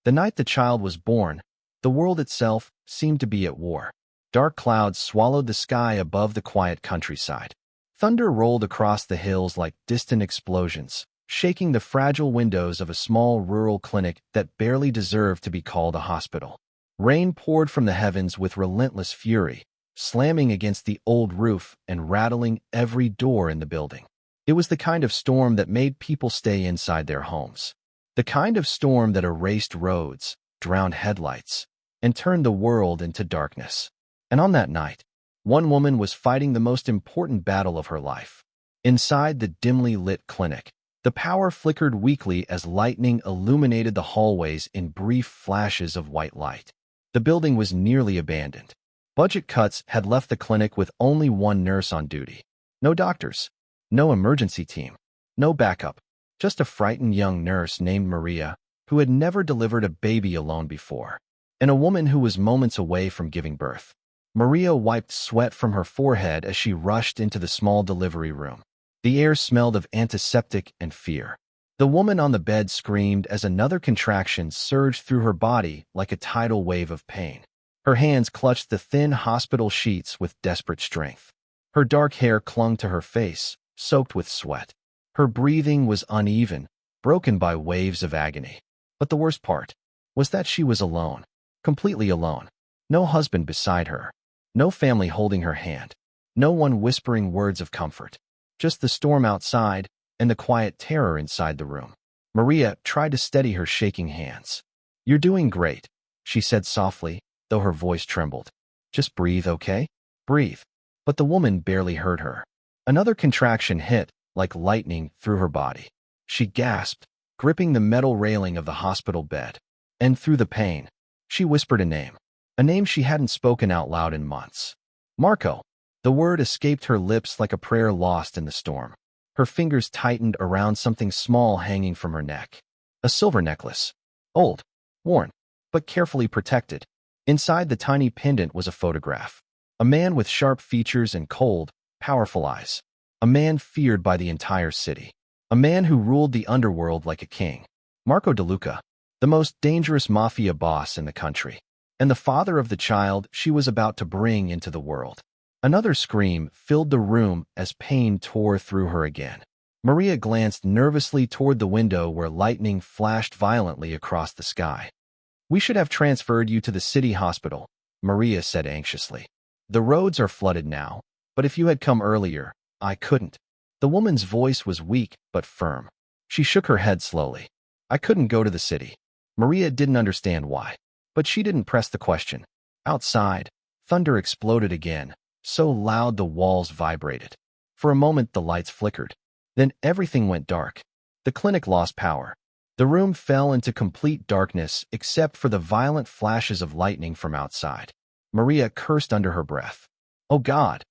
The night the child was born, the world itself seemed to be at war. Dark clouds swallowed the sky above the quiet countryside. Thunder rolled across the hills like distant explosions, shaking the fragile windows of a small rural clinic that barely deserved to be called a hospital. Rain poured from the heavens with relentless fury, slamming against the old roof and rattling every door in the building. It was the kind of storm that made people stay inside their homes. The kind of storm that erased roads, drowned headlights, and turned the world into darkness. And on that night, one woman was fighting the most important battle of her life. Inside the dimly lit clinic, the power flickered weakly as lightning illuminated the hallways in brief flashes of white light. The building was nearly abandoned. Budget cuts had left the clinic with only one nurse on duty. No doctors, no emergency team, no backup. Just a frightened young nurse named Maria, who had never delivered a baby alone before, and a woman who was moments away from giving birth. Maria wiped sweat from her forehead as she rushed into the small delivery room. The air smelled of antiseptic and fear. The woman on the bed screamed as another contraction surged through her body like a tidal wave of pain. Her hands clutched the thin hospital sheets with desperate strength. Her dark hair clung to her face, soaked with sweat. Her breathing was uneven, broken by waves of agony. But the worst part was that she was alone, completely alone. No husband beside her, no family holding her hand, no one whispering words of comfort. Just the storm outside and the quiet terror inside the room. Maria tried to steady her shaking hands. "You're doing great," she said softly, though her voice trembled. "Just breathe, okay? Breathe." But the woman barely heard her. Another contraction hit, like lightning, through her body. She gasped, gripping the metal railing of the hospital bed. And through the pain, she whispered a name she hadn't spoken out loud in months. "Marco." The word escaped her lips like a prayer lost in the storm. Her fingers tightened around something small hanging from her neck. A silver necklace. Old, worn, but carefully protected. Inside the tiny pendant was a photograph. A man with sharp features and cold, powerful eyes. A man feared by the entire city. A man who ruled the underworld like a king. Marco DeLuca, the most dangerous mafia boss in the country, and the father of the child she was about to bring into the world. Another scream filled the room as pain tore through her again. Maria glanced nervously toward the window where lightning flashed violently across the sky. "We should have transferred you to the city hospital," Maria said anxiously. "The roads are flooded now, but if you had come earlier, I couldn't." The woman's voice was weak but firm. She shook her head slowly. "I couldn't go to the city." Maria didn't understand why, but she didn't press the question. Outside, thunder exploded again, so loud the walls vibrated. For a moment the lights flickered. Then everything went dark. The clinic lost power. The room fell into complete darkness except for the violent flashes of lightning from outside. Maria cursed under her breath. "Oh God!"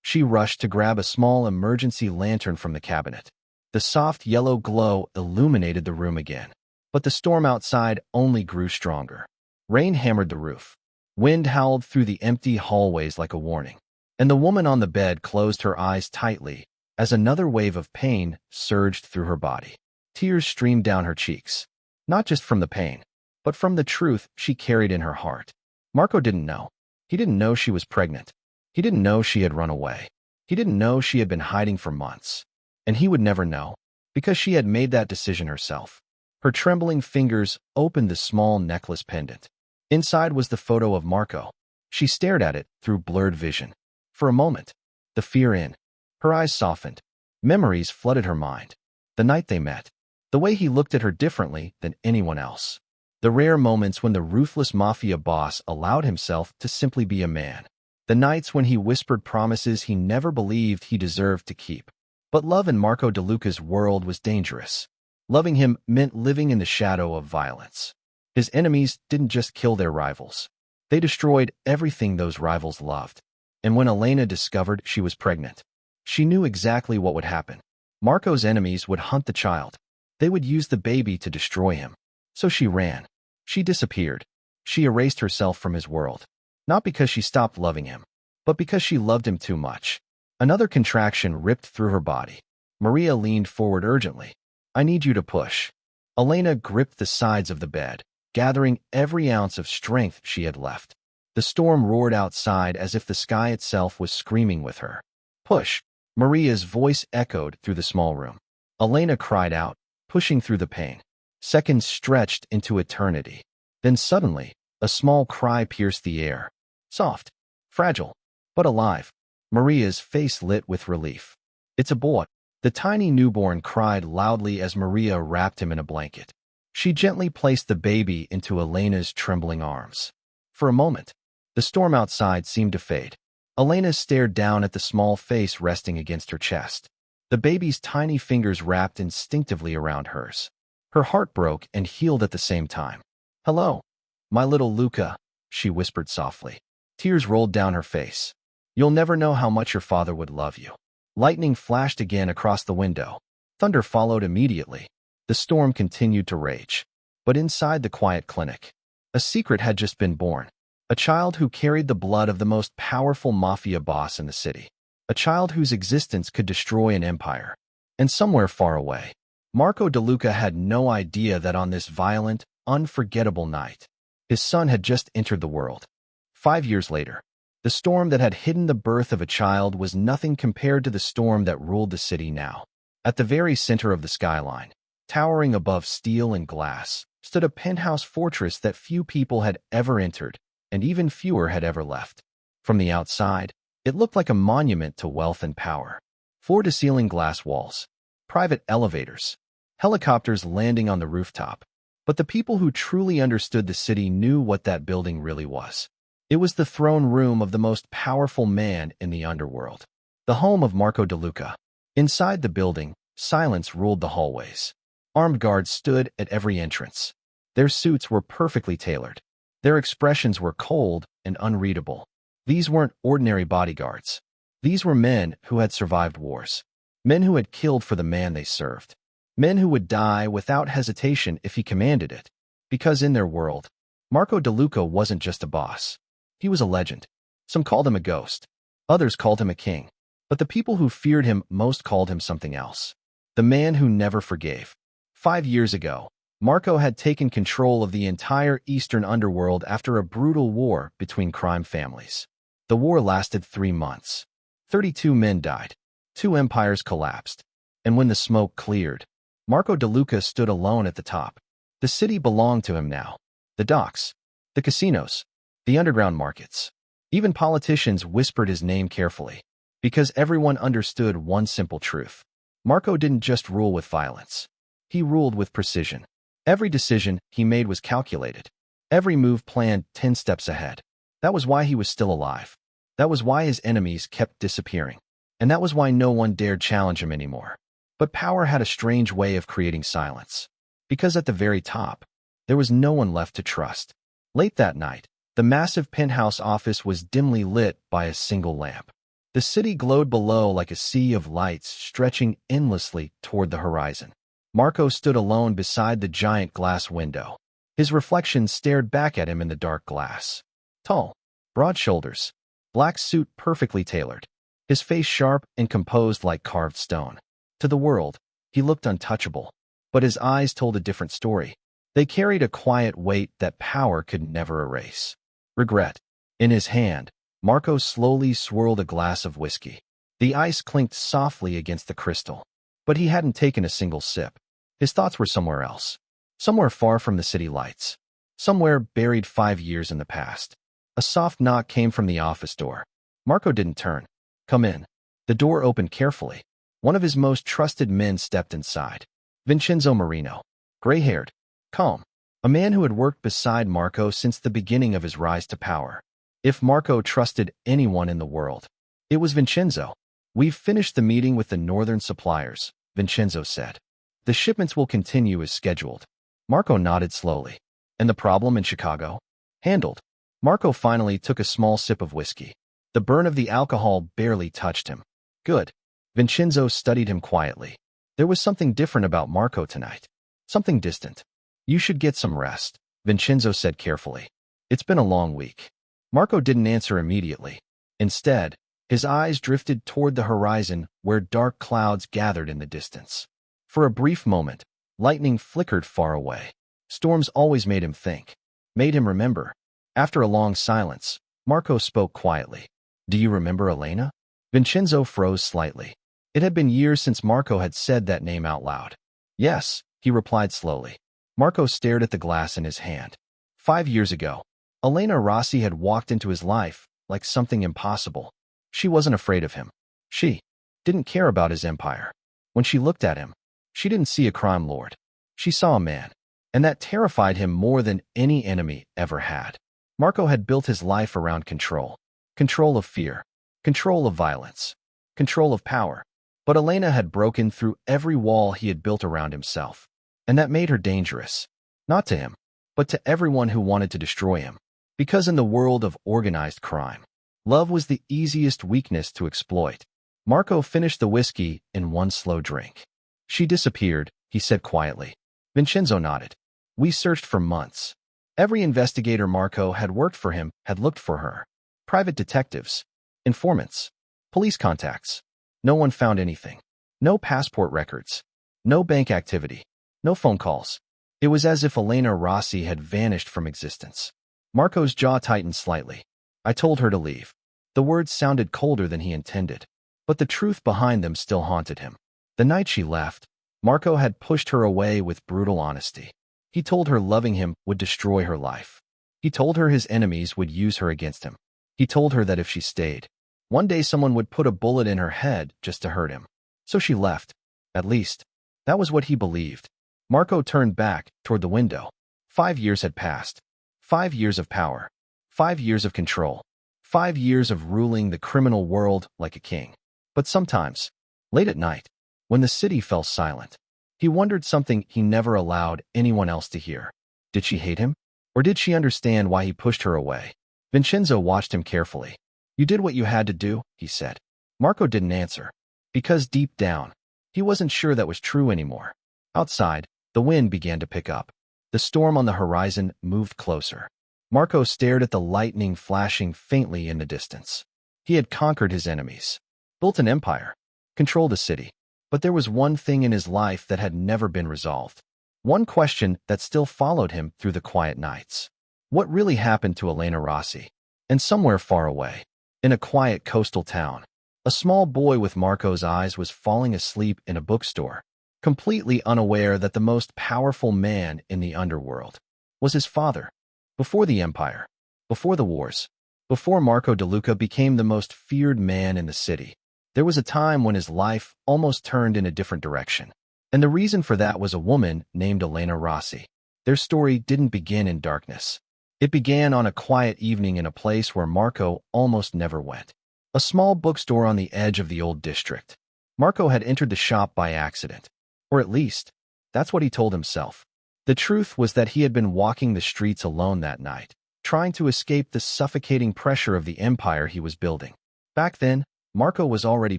She rushed to grab a small emergency lantern from the cabinet. The soft yellow glow illuminated the room again. But the storm outside only grew stronger. Rain hammered the roof. Wind howled through the empty hallways like a warning. And the woman on the bed closed her eyes tightly as another wave of pain surged through her body. Tears streamed down her cheeks, not just from the pain, but from the truth she carried in her heart. Marco didn't know. He didn't know she was pregnant. He didn't know she had run away. He didn't know she had been hiding for months. And he would never know, because she had made that decision herself. Her trembling fingers opened the small necklace pendant. Inside was the photo of Marco. She stared at it through blurred vision. For a moment, the fear in her eyes softened. Memories flooded her mind. The night they met. The way he looked at her differently than anyone else. The rare moments when the ruthless mafia boss allowed himself to simply be a man. The nights when he whispered promises he never believed he deserved to keep. But love in Marco DeLuca's world was dangerous. Loving him meant living in the shadow of violence. His enemies didn't just kill their rivals. They destroyed everything those rivals loved. And when Elena discovered she was pregnant, she knew exactly what would happen. Marco's enemies would hunt the child. They would use the baby to destroy him. So she ran. She disappeared. She erased herself from his world. Not because she stopped loving him, but because she loved him too much. Another contraction ripped through her body. Maria leaned forward urgently. "I need you to push." Elena gripped the sides of the bed. gathering every ounce of strength she had left. The storm roared outside as if the sky itself was screaming with her. Push! Maria's voice echoed through the small room. Elena cried out, pushing through the pain. Seconds stretched into eternity. Then suddenly, a small cry pierced the air. Soft, fragile, but alive. Maria's face lit with relief. It's a boy. The tiny newborn cried loudly as Maria wrapped him in a blanket. She gently placed the baby into Elena's trembling arms. For a moment, the storm outside seemed to fade. Elena stared down at the small face resting against her chest. The baby's tiny fingers wrapped instinctively around hers. Her heart broke and healed at the same time. "Hello, my little Luca," she whispered softly. Tears rolled down her face. "You'll never know how much your father would love you." Lightning flashed again across the window. Thunder followed immediately. The storm continued to rage. But inside the quiet clinic, a secret had just been born. A child who carried the blood of the most powerful mafia boss in the city. A child whose existence could destroy an empire. And somewhere far away, Marco DeLuca had no idea that on this violent, unforgettable night, his son had just entered the world. 5 years later, the storm that had hidden the birth of a child was nothing compared to the storm that ruled the city now. At the very center of the skyline, towering above steel and glass, stood a penthouse fortress that few people had ever entered, and even fewer had ever left. From the outside, it looked like a monument to wealth and power. Floor-to-ceiling glass walls, private elevators, helicopters landing on the rooftop. But the people who truly understood the city knew what that building really was. It was the throne room of the most powerful man in the underworld, the home of Marco DeLuca. Inside the building, silence ruled the hallways. Armed guards stood at every entrance. Their suits were perfectly tailored. Their expressions were cold and unreadable. These weren't ordinary bodyguards. These were men who had survived wars. Men who had killed for the man they served. Men who would die without hesitation if he commanded it. Because in their world, Marco DeLuca wasn't just a boss. He was a legend. Some called him a ghost. Others called him a king. But the people who feared him most called him something else. The man who never forgave. 5 years ago, Marco had taken control of the entire eastern underworld after a brutal war between crime families. The war lasted 3 months. 32 men died. 2 empires collapsed. And when the smoke cleared, Marco DeLuca stood alone at the top. The city belonged to him now. The docks, the casinos, the underground markets. Even politicians whispered his name carefully, because everyone understood one simple truth. Marco didn't just rule with violence. He ruled with precision. Every decision he made was calculated. Every move planned 10 steps ahead. That was why he was still alive. That was why his enemies kept disappearing. And that was why no one dared challenge him anymore. But power had a strange way of creating silence. Because at the very top, there was no one left to trust. Late that night, the massive penthouse office was dimly lit by a single lamp. The city glowed below like a sea of lights stretching endlessly toward the horizon. Marco stood alone beside the giant glass window. His reflection stared back at him in the dark glass. Tall, broad shoulders, black suit perfectly tailored, his face sharp and composed like carved stone. To the world, he looked untouchable, but his eyes told a different story. They carried a quiet weight that power could never erase. Regret. In his hand, Marco slowly swirled a glass of whiskey. The ice clinked softly against the crystal. But he hadn't taken a single sip. His thoughts were somewhere else. Somewhere far from the city lights. Somewhere buried 5 years in the past. A soft knock came from the office door. Marco didn't turn. "Come in." The door opened carefully. One of his most trusted men stepped inside. Vincenzo Marino. Gray-haired. Calm. A man who had worked beside Marco since the beginning of his rise to power. If Marco trusted anyone in the world, it was Vincenzo. "We've finished the meeting with the northern suppliers," Vincenzo said. "The shipments will continue as scheduled." Marco nodded slowly. "And the problem in Chicago?" "Handled." Marco finally took a small sip of whiskey. The burn of the alcohol barely touched him. "Good." Vincenzo studied him quietly. There was something different about Marco tonight. Something distant. "You should get some rest," Vincenzo said carefully. "It's been a long week." Marco didn't answer immediately. Instead, his eyes drifted toward the horizon where dark clouds gathered in the distance. For a brief moment, lightning flickered far away. Storms always made him think, made him remember. After a long silence, Marco spoke quietly. Do you remember Elena? Vincenzo froze slightly. It had been years since Marco had said that name out loud. Yes, he replied slowly. Marco stared at the glass in his hand. 5 years ago, Elena Rossi had walked into his life like something impossible. She wasn't afraid of him. She didn't care about his empire. When she looked at him, she didn't see a crime lord. She saw a man, and that terrified him more than any enemy ever had. Marco had built his life around control. Control of fear, control of violence, control of power. But Elena had broken through every wall he had built around himself. And that made her dangerous. Not to him, but to everyone who wanted to destroy him. Because in the world of organized crime, love was the easiest weakness to exploit. Marco finished the whiskey in one slow drink. She disappeared, he said quietly. Vincenzo nodded. We searched for months. Every investigator Marco had worked for him had looked for her. Private detectives, informants, police contacts. No one found anything. No passport records. No bank activity. No phone calls. It was as if Elena Rossi had vanished from existence. Marco's jaw tightened slightly. I told her to leave. The words sounded colder than he intended, but the truth behind them still haunted him. The night she left, Marco had pushed her away with brutal honesty. He told her loving him would destroy her life. He told her his enemies would use her against him. He told her that if she stayed, one day someone would put a bullet in her head just to hurt him. So she left. At least, that was what he believed. Marco turned back toward the window. 5 years had passed. 5 years of power. 5 years of control. 5 years of ruling the criminal world like a king. But sometimes, late at night, when the city fell silent, he wondered something he never allowed anyone else to hear. Did she hate him? Or did she understand why he pushed her away? Vincenzo watched him carefully. You did what you had to do, he said. Marco didn't answer, because deep down, he wasn't sure that was true anymore. Outside, the wind began to pick up. The storm on the horizon moved closer. Marco stared at the lightning flashing faintly in the distance. He had conquered his enemies, built an empire, controlled a city. But there was one thing in his life that had never been resolved. One question that still followed him through the quiet nights. What really happened to Elena Rossi? And somewhere far away, in a quiet coastal town, a small boy with Marco's eyes was falling asleep in a bookstore, completely unaware that the most powerful man in the underworld was his father. Before the empire, before the wars, before Marco De Luca became the most feared man in the city, there was a time when his life almost turned in a different direction. And the reason for that was a woman named Elena Rossi. Their story didn't begin in darkness. It began on a quiet evening in a place where Marco almost never went. A small bookstore on the edge of the old district. Marco had entered the shop by accident. Or at least, that's what he told himself. The truth was that he had been walking the streets alone that night, trying to escape the suffocating pressure of the empire he was building. Back then, Marco was already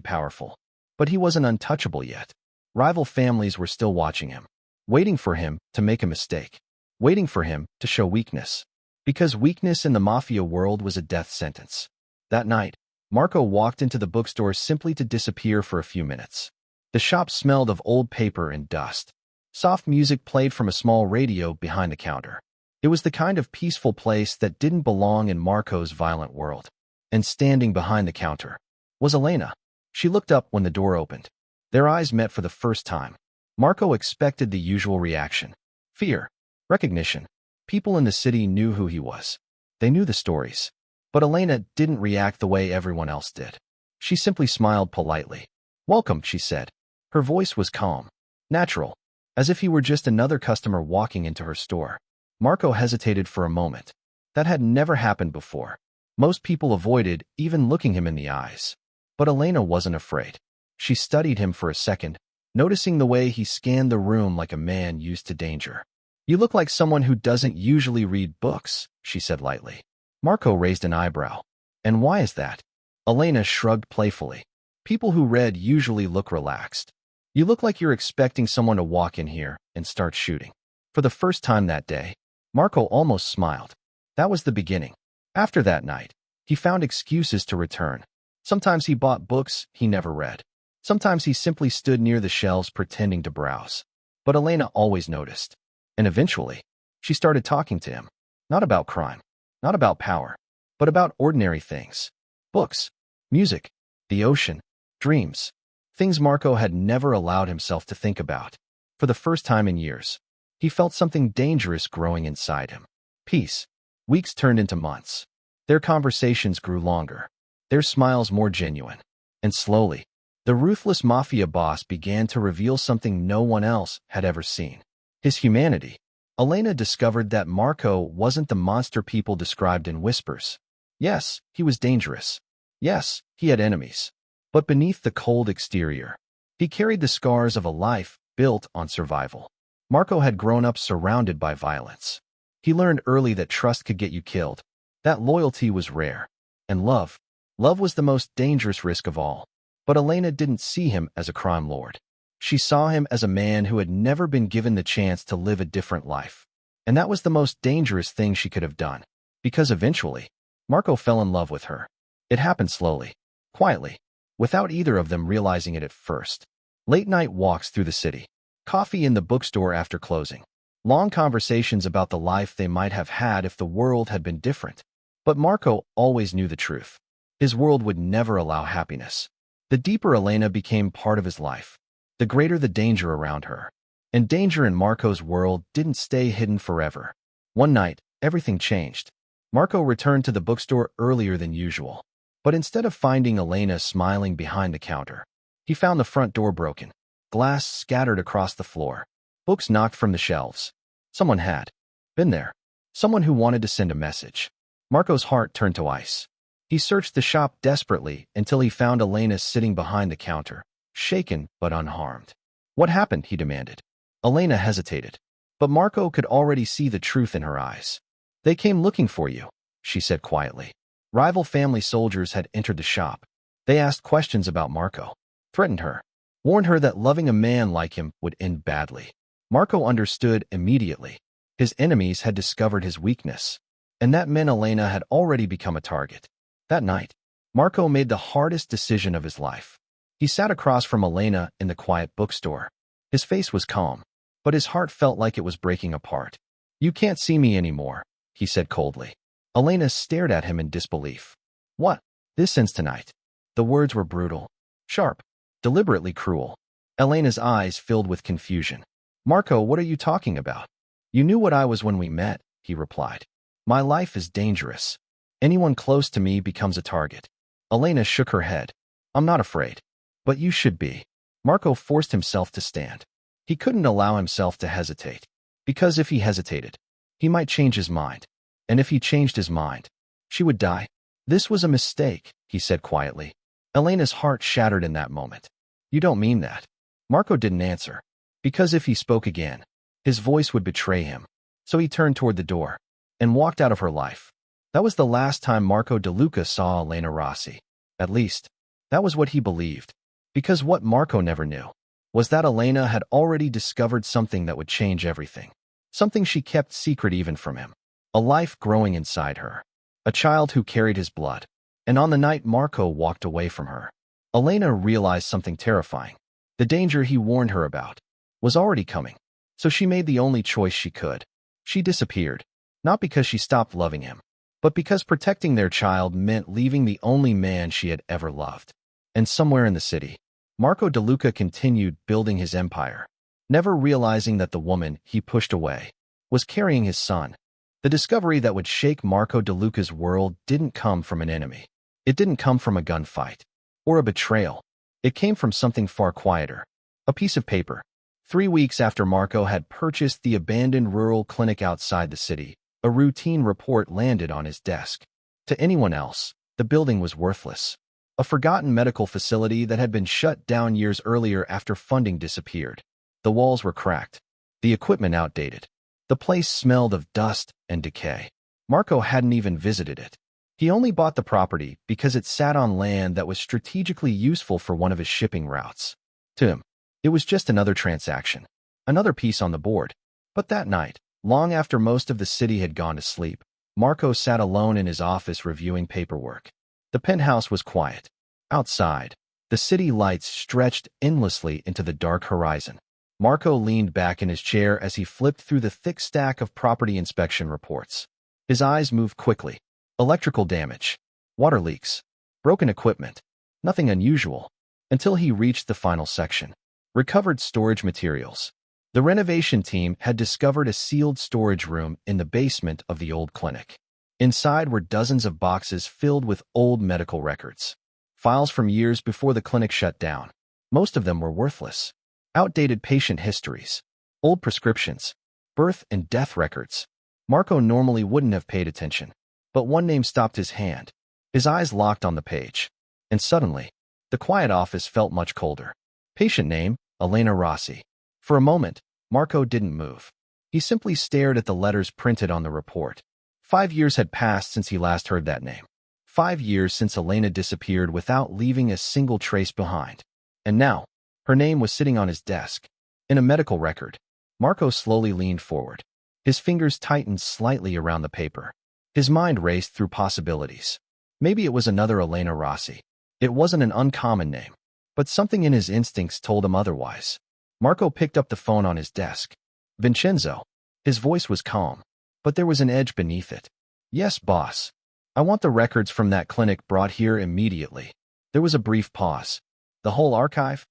powerful, but he wasn't untouchable yet. Rival families were still watching him, waiting for him to make a mistake, waiting for him to show weakness. Because weakness in the mafia world was a death sentence. That night, Marco walked into the bookstore simply to disappear for a few minutes. The shop smelled of old paper and dust. Soft music played from a small radio behind the counter. It was the kind of peaceful place that didn't belong in Marco's violent world. And standing behind the counter was Elena. She looked up when the door opened. Their eyes met for the first time. Marco expected the usual reaction. Fear. Recognition. People in the city knew who he was. They knew the stories. But Elena didn't react the way everyone else did. She simply smiled politely. Welcome, she said. Her voice was calm, natural, as if he were just another customer walking into her store. Marco hesitated for a moment. That had never happened before. Most people avoided even looking him in the eyes. But Elena wasn't afraid. She studied him for a second, noticing the way he scanned the room like a man used to danger. You look like someone who doesn't usually read books, she said lightly. Marco raised an eyebrow. And why is that? Elena shrugged playfully. People who read usually look relaxed. You look like you're expecting someone to walk in here and start shooting. For the first time that day, Marco almost smiled. That was the beginning. After that night, he found excuses to return. Sometimes he bought books he never read. Sometimes he simply stood near the shelves pretending to browse. But Elena always noticed. And eventually, She started talking to him. Not about crime, not about power, but about ordinary things. Books, music, the ocean, dreams. Things Marco had never allowed himself to think about. For the first time in years, he felt something dangerous growing inside him. Peace. Weeks turned into months. Their conversations grew longer, their smiles more genuine. And slowly, the ruthless mafia boss began to reveal something no one else had ever seen. His humanity. Elena discovered that Marco wasn't the monster people described in whispers. Yes, he was dangerous. Yes, he had enemies. But beneath the cold exterior, he carried the scars of a life built on survival. Marco had grown up surrounded by violence. He learned early that trust could get you killed, that loyalty was rare, and love was the most dangerous risk of all. But Elena didn't see him as a crime lord. She saw him as a man who had never been given the chance to live a different life. And that was the most dangerous thing she could have done. Because eventually, Marco fell in love with her. It happened slowly, quietly, without either of them realizing it at first. Late-night walks through the city, coffee in the bookstore after closing, long conversations about the life they might have had if the world had been different. But Marco always knew the truth. His world would never allow happiness. The deeper Elena became part of his life, the greater the danger around her. And danger in Marco's world didn't stay hidden forever. One night, everything changed. Marco returned to the bookstore earlier than usual. But instead of finding Elena smiling behind the counter, he found the front door broken, glass scattered across the floor, books knocked from the shelves. Someone had been there. Someone who wanted to send a message. Marco's heart turned to ice. He searched the shop desperately until he found Elena sitting behind the counter, shaken but unharmed. What happened? He demanded. Elena hesitated, but Marco could already see the truth in her eyes. They came looking for you, she said quietly. Rival family soldiers had entered the shop. They asked questions about Marco, threatened her, warned her that loving a man like him would end badly. Marco understood immediately. His enemies had discovered his weakness, and that meant Elena had already become a target. That night, Marco made the hardest decision of his life. He sat across from Elena in the quiet bookstore. His face was calm, but his heart felt like it was breaking apart. You can't see me anymore, he said coldly. Elena stared at him in disbelief. What? This ends tonight. The words were brutal, sharp, deliberately cruel. Elena's eyes filled with confusion. Marco, what are you talking about? You knew what I was when we met, he replied. My life is dangerous. Anyone close to me becomes a target. Elena shook her head. I'm not afraid. But you should be. Marco forced himself to stand. He couldn't allow himself to hesitate. Because if he hesitated, he might change his mind. And if he changed his mind, she would die. This was a mistake, he said quietly. Elena's heart shattered in that moment. You don't mean that. Marco didn't answer. Because if he spoke again, his voice would betray him. So he turned toward the door and walked out of her life. That was the last time Marco De Luca saw Elena Rossi. At least, that was what he believed. Because what Marco never knew was that Elena had already discovered something that would change everything. Something she kept secret even from him. A life growing inside her. A child who carried his blood. And on the night Marco walked away from her, Elena realized something terrifying. The danger he warned her about was already coming. So she made the only choice she could. She disappeared. Not because she stopped loving him, but because protecting their child meant leaving the only man she had ever loved. And somewhere in the city, Marco De Luca continued building his empire, never realizing that the woman he pushed away was carrying his son. The discovery that would shake Marco De Luca's world didn't come from an enemy. It didn't come from a gunfight or a betrayal. It came from something far quieter. A piece of paper. 3 weeks after Marco had purchased the abandoned rural clinic outside the city, a routine report landed on his desk. To anyone else, the building was worthless. A forgotten medical facility that had been shut down years earlier after funding disappeared. The walls were cracked, the equipment outdated. The place smelled of dust and decay. Marco hadn't even visited it. He only bought the property because it sat on land that was strategically useful for one of his shipping routes. To him, it was just another transaction, another piece on the board. But that night, long after most of the city had gone to sleep, Marco sat alone in his office reviewing paperwork. The penthouse was quiet. Outside, the city lights stretched endlessly into the dark horizon. Marco leaned back in his chair as he flipped through the thick stack of property inspection reports. His eyes moved quickly. Electrical damage, water leaks, broken equipment, nothing unusual, until he reached the final section. Recovered storage materials. The renovation team had discovered a sealed storage room in the basement of the old clinic. Inside were dozens of boxes filled with old medical records. Files from years before the clinic shut down. Most of them were worthless. Outdated patient histories, old prescriptions, birth and death records. Marco normally wouldn't have paid attention, but one name stopped his hand. His eyes locked on the page, and suddenly, the quiet office felt much colder. Patient name, Elena Rossi. For a moment, Marco didn't move. He simply stared at the letters printed on the report. 5 years had passed since he last heard that name. 5 years since Elena disappeared without leaving a single trace behind. And now, her name was sitting on his desk. In a medical record. Marco slowly leaned forward. His fingers tightened slightly around the paper. His mind raced through possibilities. Maybe it was another Elena Rossi. It wasn't an uncommon name, but something in his instincts told him otherwise. Marco picked up the phone on his desk. Vincenzo. His voice was calm, but there was an edge beneath it. Yes, boss. I want the records from that clinic brought here immediately. There was a brief pause. The whole archive?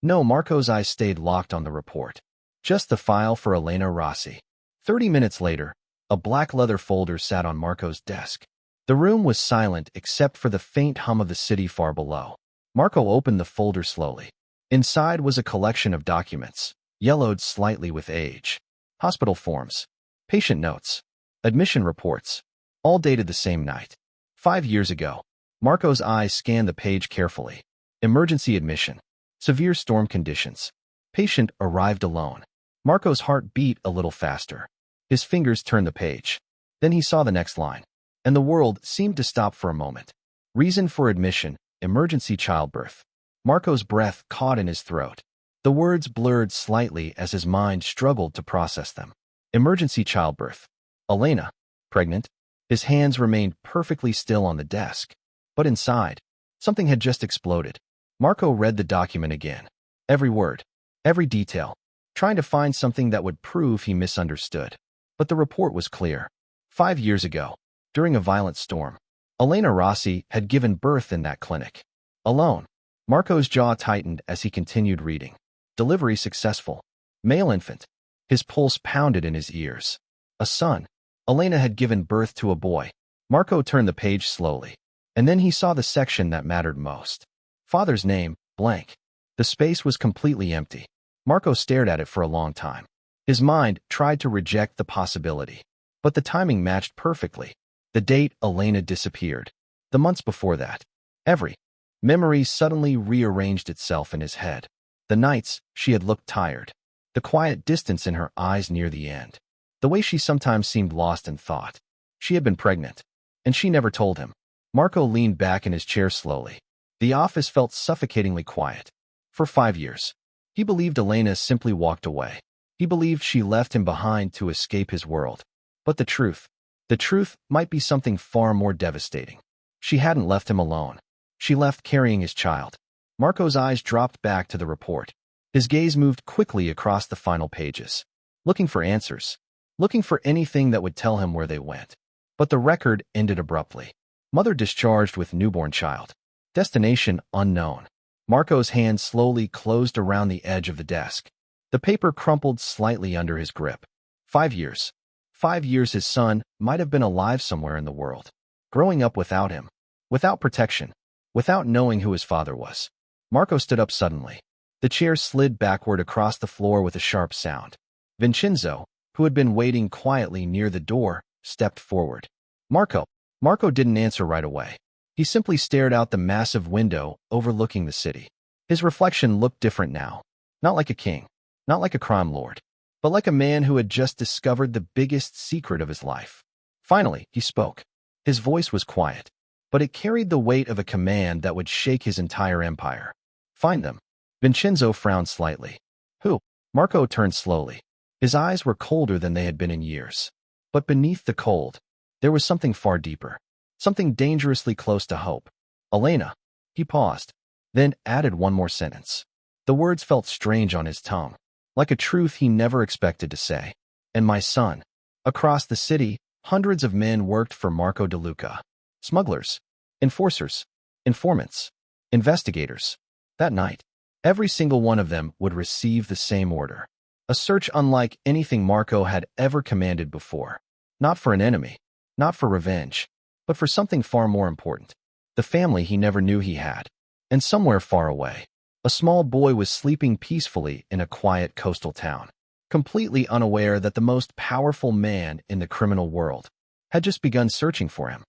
No, Marco's eyes stayed locked on the report. Just the file for Elena Rossi. 30 minutes later, a black leather folder sat on Marco's desk. The room was silent except for the faint hum of the city far below. Marco opened the folder slowly. Inside was a collection of documents, yellowed slightly with age. Hospital forms, patient notes, admission reports, all dated the same night. 5 years ago. Marco's eyes scanned the page carefully. Emergency admission. Severe storm conditions. Patient arrived alone. Marco's heart beat a little faster. His fingers turned the page. Then he saw the next line. And the world seemed to stop for a moment. Reason for admission, emergency childbirth. Marco's breath caught in his throat. The words blurred slightly as his mind struggled to process them. Emergency childbirth. Elena, pregnant. His hands remained perfectly still on the desk. But inside, something had just exploded. Marco read the document again. Every word, every detail, trying to find something that would prove he misunderstood. But the report was clear. 5 years ago, during a violent storm, Elena Rossi had given birth in that clinic. Alone. Marco's jaw tightened as he continued reading. Delivery successful. Male infant. His pulse pounded in his ears. A son. Elena had given birth to a boy. Marco turned the page slowly. And then he saw the section that mattered most. Father's name, blank. The space was completely empty. Marco stared at it for a long time. His mind tried to reject the possibility. But the timing matched perfectly. The date Elena disappeared. The months before that. Every memory suddenly rearranged itself in his head. The nights she had looked tired. The quiet distance in her eyes near the end. The way she sometimes seemed lost in thought. She had been pregnant. And she never told him. Marco leaned back in his chair slowly. The office felt suffocatingly quiet. For 5 years. He believed Elena simply walked away. He believed she left him behind to escape his world. But the truth might be something far more devastating. She hadn't left him alone. She left carrying his child. Marco's eyes dropped back to the report. His gaze moved quickly across the final pages. Looking for answers. Looking for anything that would tell him where they went. But the record ended abruptly. Mother discharged with newborn child. Destination unknown. Marco's hand slowly closed around the edge of the desk. The paper crumpled slightly under his grip. 5 years. 5 years his son might have been alive somewhere in the world. Growing up without him. Without protection. Without knowing who his father was. Marco stood up suddenly. The chair slid backward across the floor with a sharp sound. Vincenzo, who had been waiting quietly near the door, stepped forward. Marco didn't answer right away. He simply stared out the massive window overlooking the city. His reflection looked different now. Not like a king. Not like a crime lord. But like a man who had just discovered the biggest secret of his life. Finally, he spoke. His voice was quiet, but it carried the weight of a command that would shake his entire empire. Find them. Vincenzo frowned slightly. Who? Marco turned slowly. His eyes were colder than they had been in years. But beneath the cold, there was something far deeper. Something dangerously close to hope. Elena. He paused, then added one more sentence. The words felt strange on his tongue. like a truth he never expected to say. And my son. Across the city, hundreds of men worked for Marco DeLuca. Smugglers, enforcers, informants, investigators. That night, every single one of them would receive the same order. A search unlike anything Marco had ever commanded before. Not for an enemy, not for revenge, but for something far more important. The family he never knew he had. And somewhere far away, a small boy was sleeping peacefully in a quiet coastal town, completely unaware that the most powerful man in the criminal world had just begun searching for him.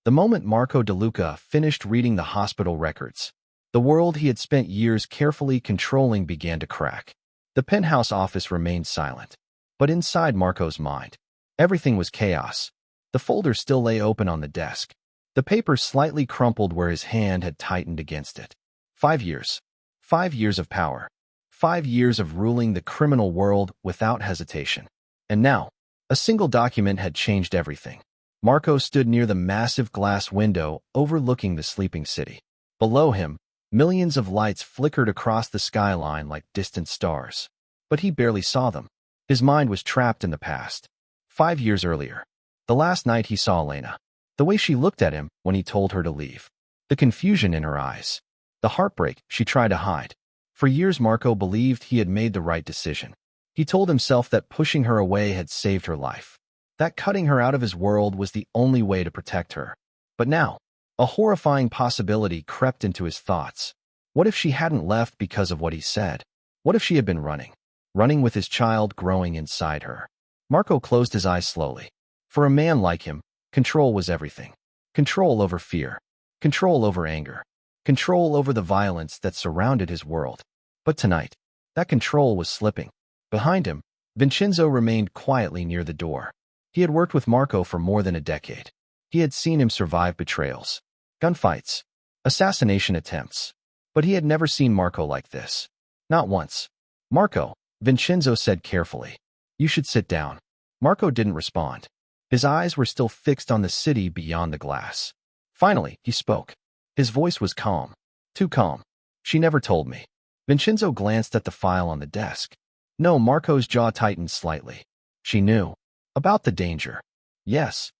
The moment Marco DeLuca finished reading the hospital records, the world he had spent years carefully controlling began to crack. The penthouse office remained silent, but inside Marco's mind, everything was chaos. The folder still lay open on the desk, the paper slightly crumpled where his hand had tightened against it. 5 years. 5 years of power. 5 years of ruling the criminal world without hesitation. And now, a single document had changed everything. Marco stood near the massive glass window overlooking the sleeping city. Below him, millions of lights flickered across the skyline like distant stars. But he barely saw them. His mind was trapped in the past. 5 years earlier, the last night he saw Elena. The way she looked at him when he told her to leave. The confusion in her eyes. The heartbreak she tried to hide. For years Marco believed he had made the right decision. He told himself that pushing her away had saved her life. That cutting her out of his world was the only way to protect her. But now, a horrifying possibility crept into his thoughts. What if she hadn't left because of what he said? What if she had been running? Running with his child growing inside her. Marco closed his eyes slowly. For a man like him, control was everything. Control over fear. Control over anger. Control over the violence that surrounded his world. But tonight, that control was slipping. Behind him, Vincenzo remained quietly near the door. He had worked with Marco for more than a decade. He had seen him survive betrayals, gunfights, assassination attempts. But he had never seen Marco like this. Not once. Marco, Vincenzo said carefully. You should sit down. Marco didn't respond. His eyes were still fixed on the city beyond the glass. Finally, he spoke. His voice was calm. Too calm. She never told me. Vincenzo glanced at the file on the desk. No, Marco's jaw tightened slightly. She knew. About the danger. Yes.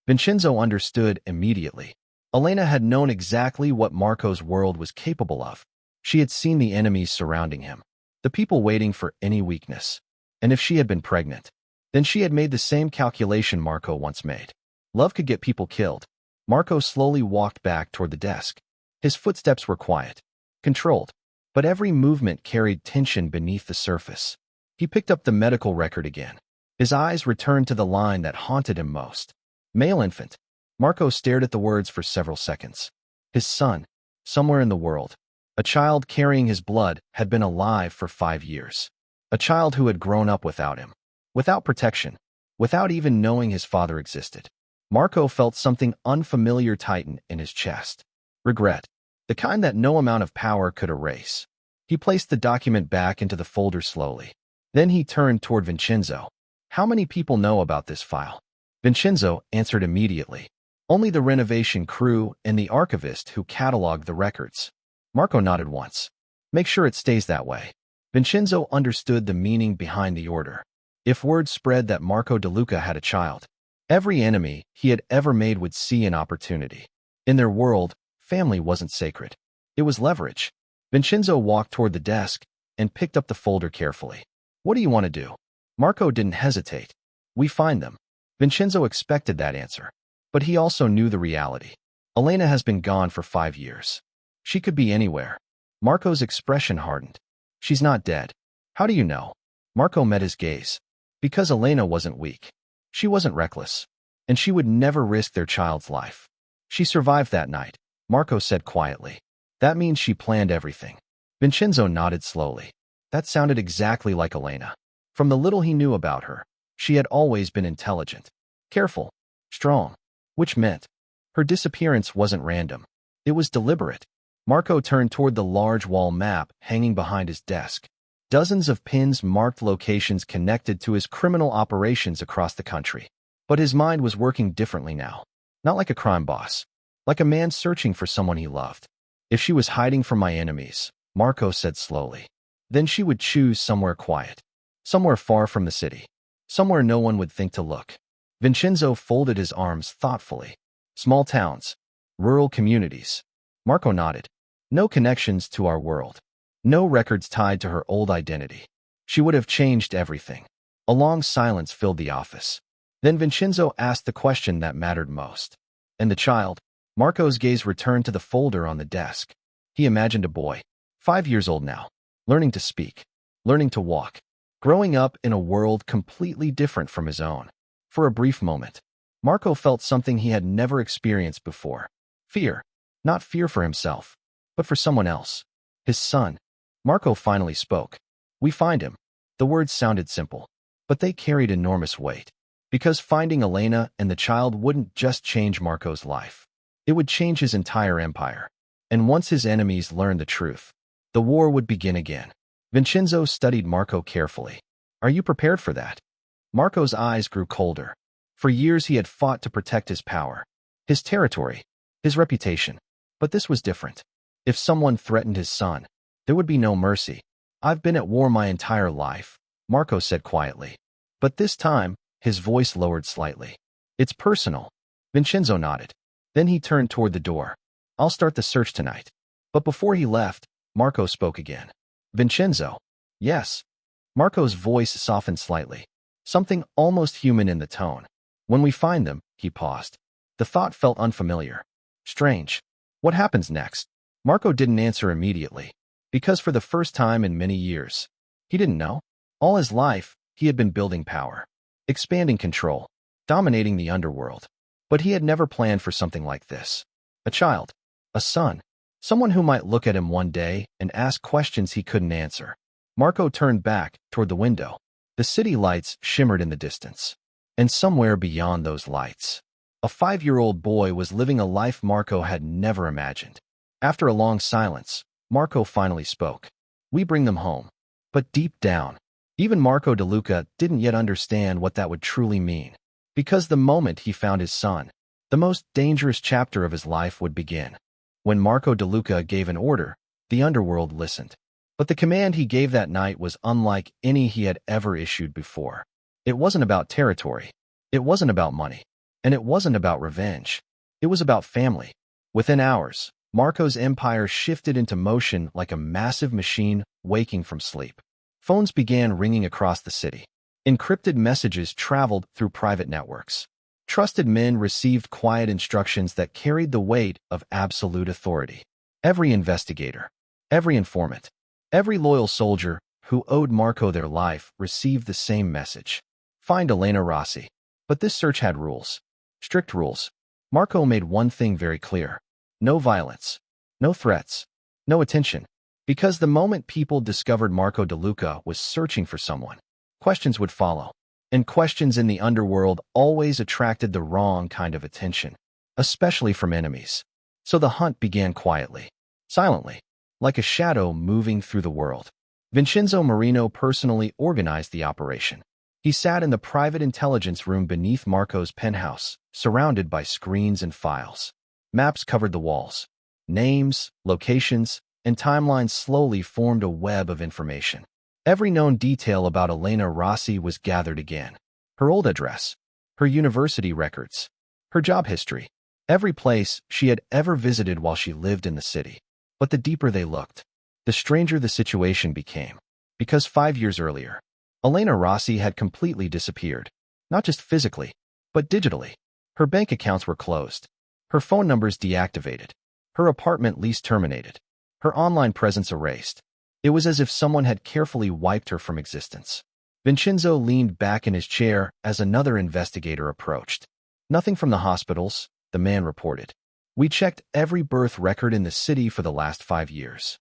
Vincenzo understood immediately. Elena had known exactly what Marco's world was capable of. She had seen the enemies surrounding him, the people waiting for any weakness. And if she had been pregnant, then she had made the same calculation Marco once made. Love could get people killed. Marco slowly walked back toward the desk. His footsteps were quiet, controlled, but every movement carried tension beneath the surface. He picked up the medical record again. His eyes returned to the line that haunted him most. Male infant. Marco stared at the words for several seconds. His son, somewhere in the world, a child carrying his blood, had been alive for 5 years. A child who had grown up without him, without protection, without even knowing his father existed. Marco felt something unfamiliar tighten in his chest. Regret, the kind that no amount of power could erase. He placed the document back into the folder slowly. Then he turned toward Vincenzo. How many people know about this file? Vincenzo answered immediately. Only the renovation crew and the archivist who cataloged the records. Marco nodded once. Make sure it stays that way. Vincenzo understood the meaning behind the order. If word spread that Marco DeLuca had a child, every enemy he had ever made would see an opportunity. In their world, family wasn't sacred. It was leverage. Vincenzo walked toward the desk and picked up the folder carefully. What do you want to do? Marco didn't hesitate. We find them. Vincenzo expected that answer. But he also knew the reality. Elena has been gone for 5 years. She could be anywhere. Marco's expression hardened. She's not dead. How do you know? Marco met his gaze. Because Elena wasn't weak. She wasn't reckless. And she would never risk their child's life. She survived that night, Marco said quietly. That means she planned everything. Vincenzo nodded slowly. That sounded exactly like Elena. From the little he knew about her, she had always been intelligent, careful, strong, which meant her disappearance wasn't random. It was deliberate. Marco turned toward the large wall map hanging behind his desk. Dozens of pins marked locations connected to his criminal operations across the country. But his mind was working differently now. Not like a crime boss. Like a man searching for someone he loved. If she was hiding from my enemies, Marco said slowly, then she would choose somewhere quiet. somewhere far from the city, somewhere no one would think to look. Vincenzo folded his arms thoughtfully. Small towns, rural communities. Marco nodded. No connections to our world. No records tied to her old identity. She would have changed everything. A long silence filled the office. Then Vincenzo asked the question that mattered most. And the child? Marco's gaze returned to the folder on the desk. He imagined a boy, 5 years old now, learning to speak, learning to walk, growing up in a world completely different from his own. For a brief moment, Marco felt something he had never experienced before. Fear. Not fear for himself, but for someone else. His son. Marco finally spoke. We find him. The words sounded simple, but they carried enormous weight. Because finding Elena and the child wouldn't just change Marco's life. It would change his entire empire. And once his enemies learned the truth, the war would begin again. Vincenzo studied Marco carefully. Are you prepared for that? Marco's eyes grew colder. For years he had fought to protect his power, his territory, his reputation. But this was different. If someone threatened his son, there would be no mercy. I've been at war my entire life, Marco said quietly. But this time, his voice lowered slightly. It's personal. Vincenzo nodded. Then he turned toward the door. I'll start the search tonight. But before he left, Marco spoke again. Vincenzo. Yes. Marco's voice softened slightly. Something almost human in the tone. When we find them, he paused. The thought felt unfamiliar. Strange. What happens next? Marco didn't answer immediately. Because for the first time in many years, he didn't know. All his life, he had been building power, expanding control, dominating the underworld. But he had never planned for something like this. A child. A son. Someone who might look at him one day and ask questions he couldn't answer. Marco turned back toward the window. The city lights shimmered in the distance. And somewhere beyond those lights, a 5-year-old boy was living a life Marco had never imagined. After a long silence, Marco finally spoke. We bring them home. But deep down, even Marco De Luca didn't yet understand what that would truly mean. Because the moment he found his son, the most dangerous chapter of his life would begin. When Marco De Luca gave an order, the underworld listened. But the command he gave that night was unlike any he had ever issued before. It wasn't about territory. It wasn't about money. And it wasn't about revenge. It was about family. Within hours, Marco's empire shifted into motion like a massive machine waking from sleep. Phones began ringing across the city. Encrypted messages traveled through private networks. Trusted men received quiet instructions that carried the weight of absolute authority. Every investigator, every informant, every loyal soldier who owed Marco their life received the same message. Find Elena Rossi. But this search had rules. Strict rules. Marco made one thing very clear. No violence. No threats. No attention. Because the moment people discovered Marco De Luca was searching for someone, questions would follow. And questions in the underworld always attracted the wrong kind of attention, especially from enemies. So the hunt began quietly, silently, like a shadow moving through the world. Vincenzo Marino personally organized the operation. He sat in the private intelligence room beneath Marco's penthouse, surrounded by screens and files. Maps covered the walls. Names, locations, and timelines slowly formed a web of information. Every known detail about Elena Rossi was gathered again. Her old address, her university records, her job history, every place she had ever visited while she lived in the city. But the deeper they looked, the stranger the situation became. Because 5 years earlier, Elena Rossi had completely disappeared. Not just physically, but digitally. Her bank accounts were closed. Her phone numbers deactivated. Her apartment lease terminated. Her online presence erased. It was as if someone had carefully wiped her from existence. Vincenzo leaned back in his chair as another investigator approached. Nothing from the hospitals, the man reported. We checked every birth record in the city for the last 5 years.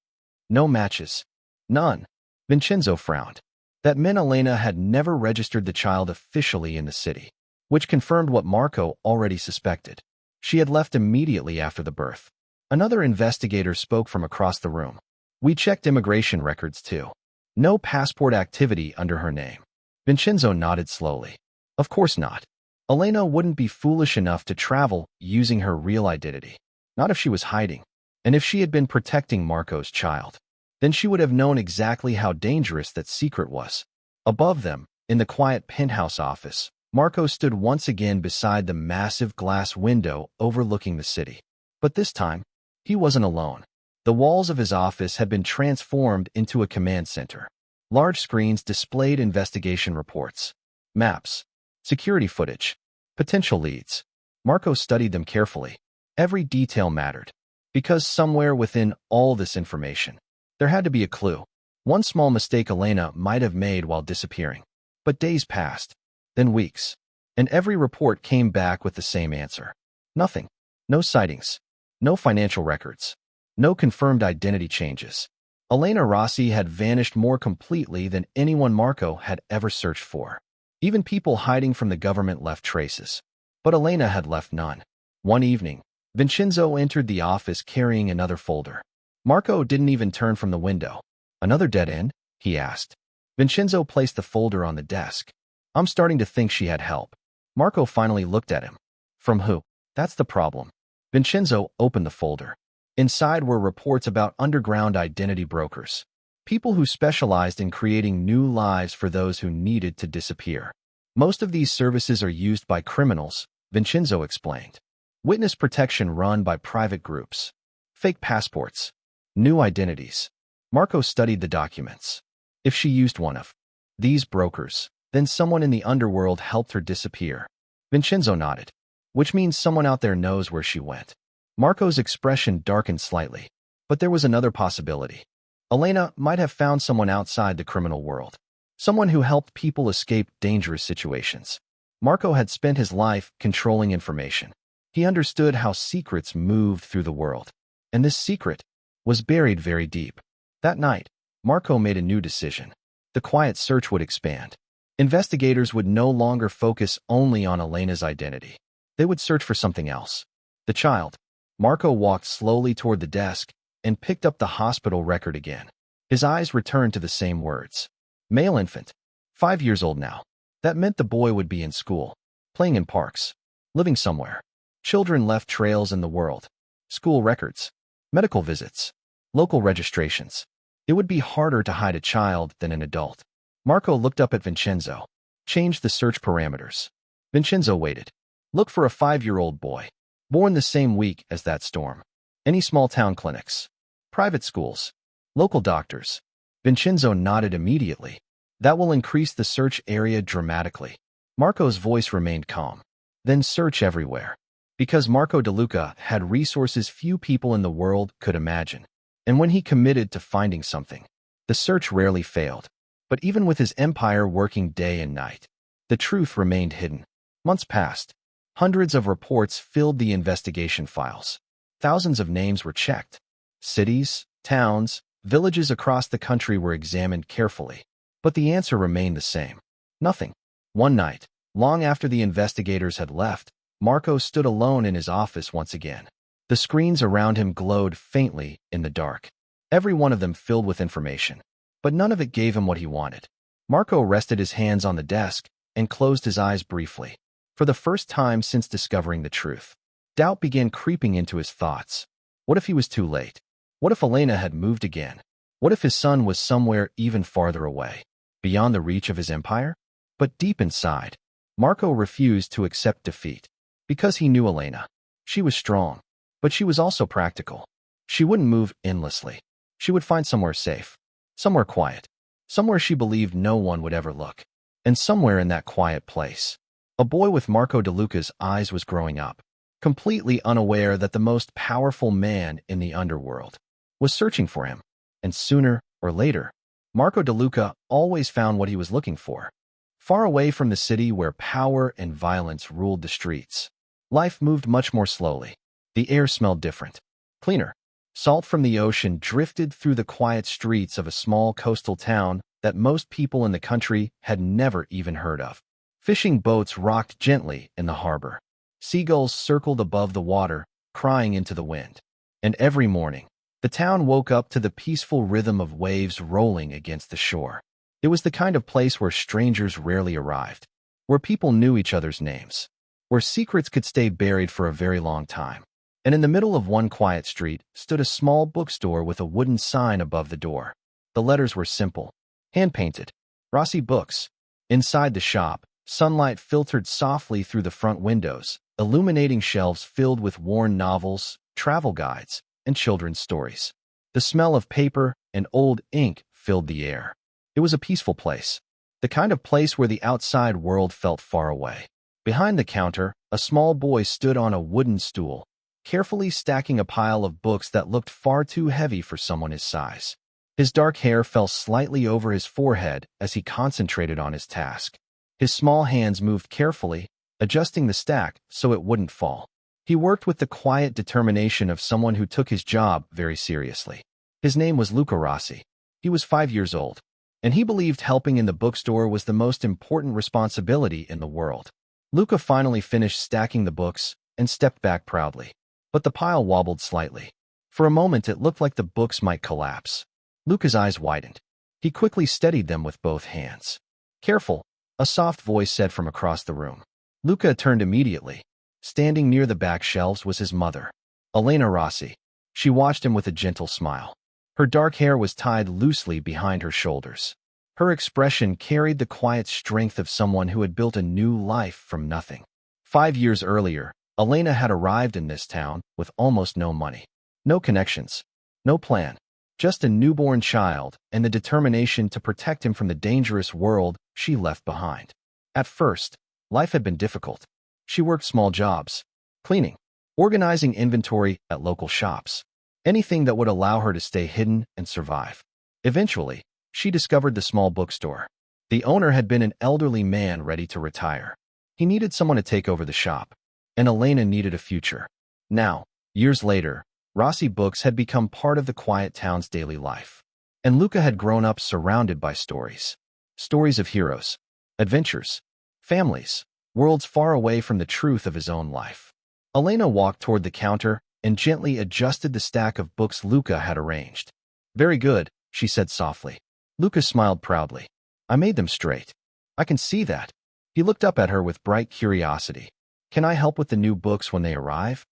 No matches. None. Vincenzo frowned. That meant Elena had never registered the child officially in the city, which confirmed what Marco already suspected. She had left immediately after the birth. Another investigator spoke from across the room. We checked immigration records too. No passport activity under her name. Vincenzo nodded slowly. Of course not. Elena wouldn't be foolish enough to travel using her real identity. Not if she was hiding. And if she had been protecting Marco's child, then she would have known exactly how dangerous that secret was. Above them, in the quiet penthouse office, Marco stood once again beside the massive glass window overlooking the city. But this time, he wasn't alone. The walls of his office had been transformed into a command center. Large screens displayed investigation reports, maps, security footage, potential leads. Marco studied them carefully. Every detail mattered, because somewhere within all this information, there had to be a clue. One small mistake Elena might have made while disappearing. But days passed, then weeks, and every report came back with the same answer. Nothing. No sightings. No financial records. No confirmed identity changes. Elena Rossi had vanished more completely than anyone Marco had ever searched for. Even people hiding from the government left traces. But Elena had left none. One evening, Vincenzo entered the office carrying another folder. Marco didn't even turn from the window. "Another dead end?" he asked. Vincenzo placed the folder on the desk. "I'm starting to think she had help." Marco finally looked at him. "From who?" "That's the problem." Vincenzo opened the folder. Inside were reports about underground identity brokers, people who specialized in creating new lives for those who needed to disappear. "Most of these services are used by criminals," Vincenzo explained. "Witness protection run by private groups. Fake passports. New identities." Marco studied the documents. If she used one of these brokers, then someone in the underworld helped her disappear. Vincenzo nodded. "Which means someone out there knows where she went." Marco's expression darkened slightly. But there was another possibility. Elena might have found someone outside the criminal world. Someone who helped people escape dangerous situations. Marco had spent his life controlling information. He understood how secrets moved through the world. And this secret was buried very deep. That night, Marco made a new decision. The quiet search would expand. Investigators would no longer focus only on Elena's identity. They would search for something else. The child. Marco walked slowly toward the desk and picked up the hospital record again. His eyes returned to the same words. Male infant. 5 years old now. That meant the boy would be in school, playing in parks, living somewhere. Children left trails in the world. School records. Medical visits. Local registrations. It would be harder to hide a child than an adult. Marco looked up at Vincenzo. Changed the search parameters. Vincenzo waited. Look for a 5-year-old boy. Born the same week as that storm. Any small-town clinics. Private schools. Local doctors. Vincenzo nodded immediately. That will increase the search area dramatically. Marco's voice remained calm. Then search everywhere. Because Marco De Luca had resources few people in the world could imagine. And when he committed to finding something, the search rarely failed. But even with his empire working day and night, the truth remained hidden. Months passed. Hundreds of reports filled the investigation files. Thousands of names were checked. Cities, towns, villages across the country were examined carefully. But the answer remained the same. Nothing. One night, long after the investigators had left, Marco stood alone in his office once again. The screens around him glowed faintly in the dark. Every one of them filled with information. But none of it gave him what he wanted. Marco rested his hands on the desk and closed his eyes briefly. For the first time since discovering the truth, doubt began creeping into his thoughts. What if he was too late? What if Elena had moved again? What if his son was somewhere even farther away, beyond the reach of his empire? But deep inside, Marco refused to accept defeat. Because he knew Elena. She was strong, but she was also practical. She wouldn't move endlessly. She would find somewhere safe, somewhere quiet, somewhere she believed no one would ever look. And somewhere in that quiet place, a boy with Marco De Luca's eyes was growing up, completely unaware that the most powerful man in the underworld was searching for him. And sooner or later, Marco De Luca always found what he was looking for. Far away from the city where power and violence ruled the streets, life moved much more slowly. The air smelled different, cleaner. Salt from the ocean drifted through the quiet streets of a small coastal town that most people in the country had never even heard of. Fishing boats rocked gently in the harbor. Seagulls circled above the water, crying into the wind. And every morning, the town woke up to the peaceful rhythm of waves rolling against the shore. It was the kind of place where strangers rarely arrived, where people knew each other's names, where secrets could stay buried for a very long time. And in the middle of one quiet street stood a small bookstore with a wooden sign above the door. The letters were simple, hand-painted. Rossi Books. Inside the shop, sunlight filtered softly through the front windows, illuminating shelves filled with worn novels, travel guides, and children's stories. The smell of paper and old ink filled the air. It was a peaceful place, the kind of place where the outside world felt far away. Behind the counter, a small boy stood on a wooden stool, carefully stacking a pile of books that looked far too heavy for someone his size. His dark hair fell slightly over his forehead as he concentrated on his task. His small hands moved carefully, adjusting the stack so it wouldn't fall. He worked with the quiet determination of someone who took his job very seriously. His name was Luca Rossi. He was 5 years old, and he believed helping in the bookstore was the most important responsibility in the world. Luca finally finished stacking the books and stepped back proudly. But the pile wobbled slightly. For a moment it looked like the books might collapse. Luca's eyes widened. He quickly steadied them with both hands. "Careful," a soft voice said from across the room. Luca turned immediately. Standing near the back shelves was his mother, Elena Rossi. She watched him with a gentle smile. Her dark hair was tied loosely behind her shoulders. Her expression carried the quiet strength of someone who had built a new life from nothing. 5 years earlier, Elena had arrived in this town with almost no money. No connections. No plan. Just a newborn child and the determination to protect him from the dangerous world she left behind. At first, life had been difficult. She worked small jobs, cleaning, organizing inventory at local shops, anything that would allow her to stay hidden and survive. Eventually, she discovered the small bookstore. The owner had been an elderly man ready to retire. He needed someone to take over the shop, and Elena needed a future. Now, years later, Rossi Books had become part of the quiet town's daily life, and Luca had grown up surrounded by stories. Stories of heroes, adventures, families, worlds far away from the truth of his own life. Elena walked toward the counter and gently adjusted the stack of books Luca had arranged. "Very good," she said softly. Luca smiled proudly. "I made them straight. I can see that." He looked up at her with bright curiosity. "Can I help with the new books when they arrive?"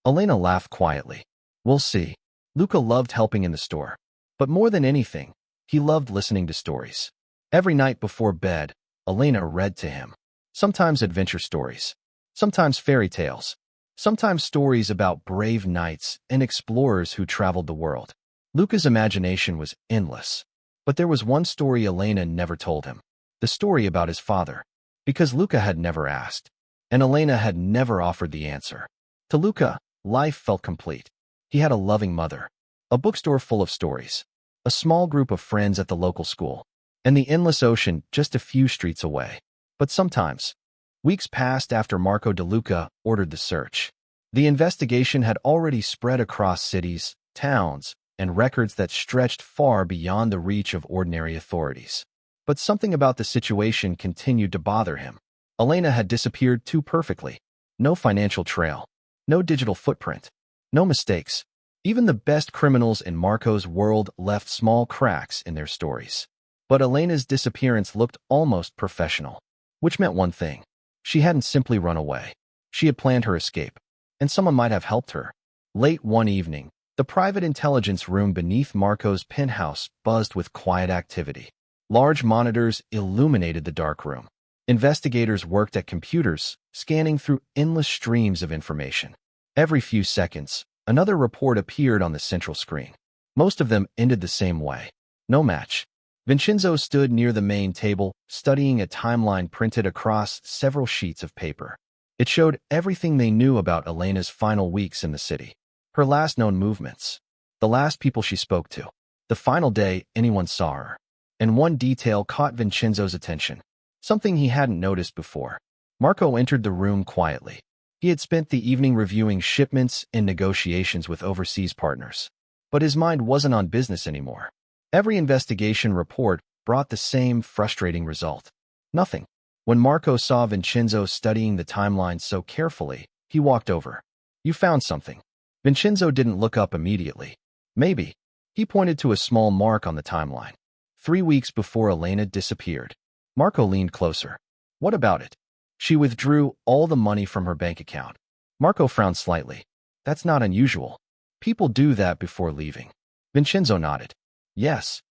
Elena laughed quietly. "We'll see." Luca loved helping in the store, but more than anything, he loved listening to stories. Every night before bed, Elena read to him. Sometimes adventure stories, sometimes fairy tales, sometimes stories about brave knights and explorers who traveled the world. Luca's imagination was endless, but there was one story Elena never told him, the story about his father, because Luca had never asked, and Elena had never offered the answer. To Luca, life felt complete. He had a loving mother, a bookstore full of stories, a small group of friends at the local school, and the endless ocean just a few streets away. But sometimes, weeks passed after Marco De Luca ordered the search. The investigation had already spread across cities, towns, and records that stretched far beyond the reach of ordinary authorities. But something about the situation continued to bother him. Elena had disappeared too perfectly. No financial trail, no digital footprint, no mistakes. Even the best criminals in Marco's world left small cracks in their stories. But Elena's disappearance looked almost professional, which meant one thing. She hadn't simply run away. She had planned her escape, and someone might have helped her. Late one evening, the private intelligence room beneath Marco's penthouse buzzed with quiet activity. Large monitors illuminated the dark room. Investigators worked at computers, scanning through endless streams of information. Every few seconds, another report appeared on the central screen. Most of them ended the same way. No match. Vincenzo stood near the main table, studying a timeline printed across several sheets of paper. It showed everything they knew about Elena's final weeks in the city. Her last known movements. The last people she spoke to. The final day anyone saw her. And one detail caught Vincenzo's attention. Something he hadn't noticed before. Marco entered the room quietly. He had spent the evening reviewing shipments and negotiations with overseas partners. But his mind wasn't on business anymore. Every investigation report brought the same frustrating result. Nothing. When Marco saw Vincenzo studying the timeline so carefully, he walked over. "You found something." Vincenzo didn't look up immediately. "Maybe." He pointed to a small mark on the timeline. 3 weeks before Elena disappeared. Marco leaned closer. "What about it?" "She withdrew all the money from her bank account." Marco frowned slightly. "That's not unusual. People do that before leaving." Vincenzo nodded. "Yes.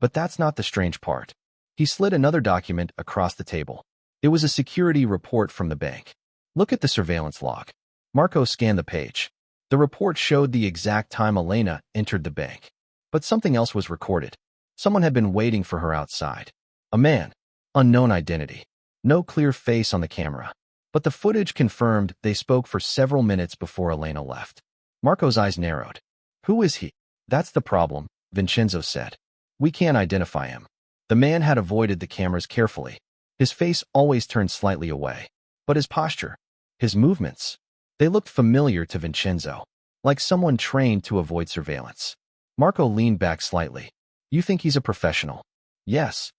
But that's not the strange part." He slid another document across the table. It was a security report from the bank. Look at the surveillance log. Marco scanned the page. The report showed the exact time Elena entered the bank. But something else was recorded. Someone had been waiting for her outside. A man. Unknown identity. No clear face on the camera. But the footage confirmed they spoke for several minutes before Elena left. Marco's eyes narrowed. Who is he? That's the problem, Vincenzo said. We can't identify him. The man had avoided the cameras carefully. His face always turned slightly away. But his posture, his movements, they looked familiar to Vincenzo, like someone trained to avoid surveillance. Marco leaned back slightly. You think he's a professional? Yes.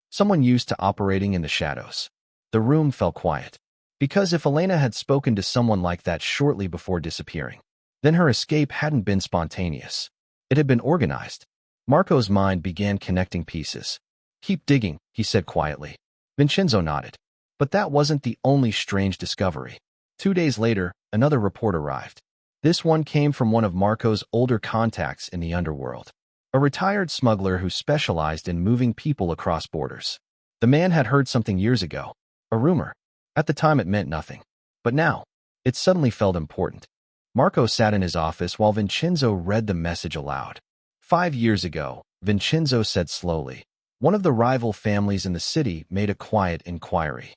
Someone used to operating in the shadows. The room fell quiet. Because if Elena had spoken to someone like that shortly before disappearing, then her escape hadn't been spontaneous. It had been organized. Marco's mind began connecting pieces. Keep digging, he said quietly. Vincenzo nodded. But that wasn't the only strange discovery. 2 days later, another report arrived. This one came from one of Marco's older contacts in the underworld. A retired smuggler who specialized in moving people across borders. The man had heard something years ago. A rumor. At the time it meant nothing. But now, it suddenly felt important. Marco sat in his office while Vincenzo read the message aloud. 5 years ago, Vincenzo said slowly, one of the rival families in the city made a quiet inquiry.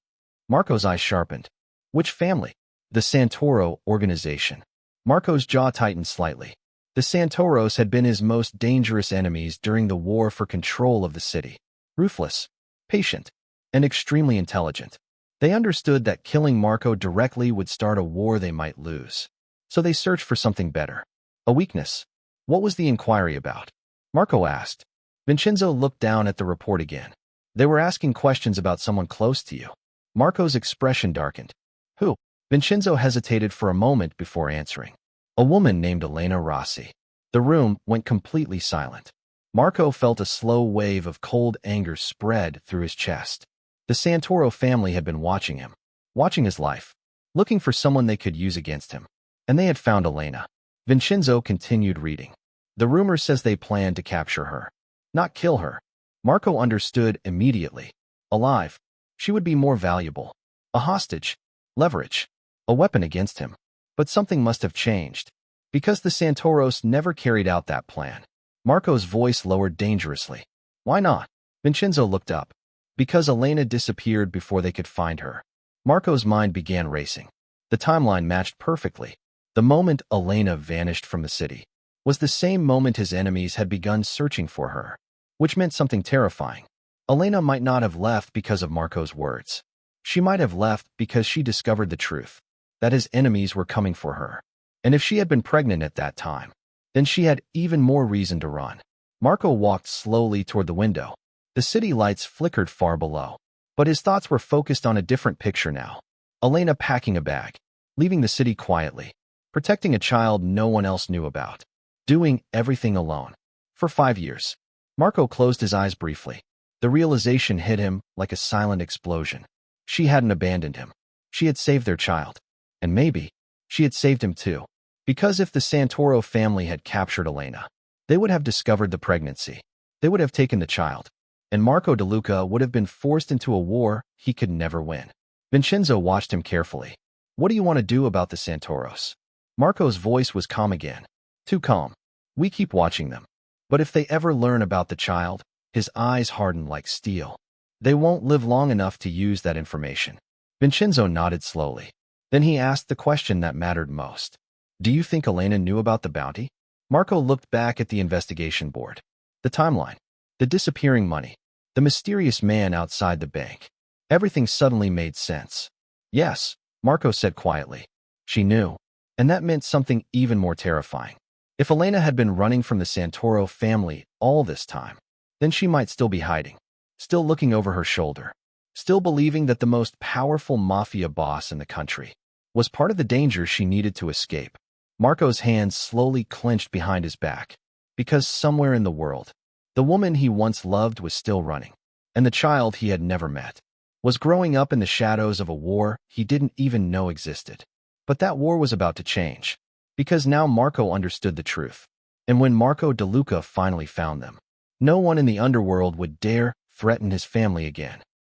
Marco's eyes sharpened. Which family? The Santoro organization. Marco's jaw tightened slightly. The Santoros had been his most dangerous enemies during the war for control of the city. Ruthless, patient, and extremely intelligent. They understood that killing Marco directly would start a war they might lose. So they searched for something better. A weakness. What was the inquiry about? Marco asked. Vincenzo looked down at the report again. They were asking questions about someone close to you. Marco's expression darkened. Who? Vincenzo hesitated for a moment before answering. A woman named Elena Rossi. The room went completely silent. Marco felt a slow wave of cold anger spread through his chest. The Santoro family had been watching him, watching his life, looking for someone they could use against him. And they had found Elena. Vincenzo continued reading. The rumor says they planned to capture her, not kill her. Marco understood immediately. Alive, she would be more valuable. A hostage, leverage, a weapon against him. But something must have changed. Because the Santoros never carried out that plan. Marco's voice lowered dangerously. Why not? Vincenzo looked up. Because Elena disappeared before they could find her. Marco's mind began racing. The timeline matched perfectly. The moment Elena vanished from the city was the same moment his enemies had begun searching for her, which meant something terrifying. Elena might not have left because of Marco's words. She might have left because she discovered the truth, that his enemies were coming for her. And if she had been pregnant at that time, then she had even more reason to run. Marco walked slowly toward the window. The city lights flickered far below, but his thoughts were focused on a different picture now. Elena packing a bag, leaving the city quietly, protecting a child no one else knew about, doing everything alone. For 5 years. Marco closed his eyes briefly. The realization hit him like a silent explosion. She hadn't abandoned him. She had saved their child. And maybe she had saved him too. Because if the Santoro family had captured Elena, they would have discovered the pregnancy. They would have taken the child. And Marco De Luca would have been forced into a war he could never win. Vincenzo watched him carefully. What do you want to do about the Santoros? Marco's voice was calm again. Too calm. We keep watching them. But if they ever learn about the child, his eyes hardened like steel. They won't live long enough to use that information. Vincenzo nodded slowly. Then he asked the question that mattered most. Do you think Elena knew about the bounty? Marco looked back at the investigation board. The timeline. The disappearing money. The mysterious man outside the bank. Everything suddenly made sense. Yes, Marco said quietly. She knew. And that meant something even more terrifying. If Elena had been running from the Santoro family all this time, then she might still be hiding, still looking over her shoulder, still believing that the most powerful mafia boss in the country was part of the danger she needed to escape. Marco's hands slowly clenched behind his back, because somewhere in the world, the woman he once loved was still running, and the child he had never met was growing up in the shadows of a war he didn't even know existed. But that war was about to change, because now Marco understood the truth. And when Marco De Luca finally found them, no one in the underworld would dare threatened his family again.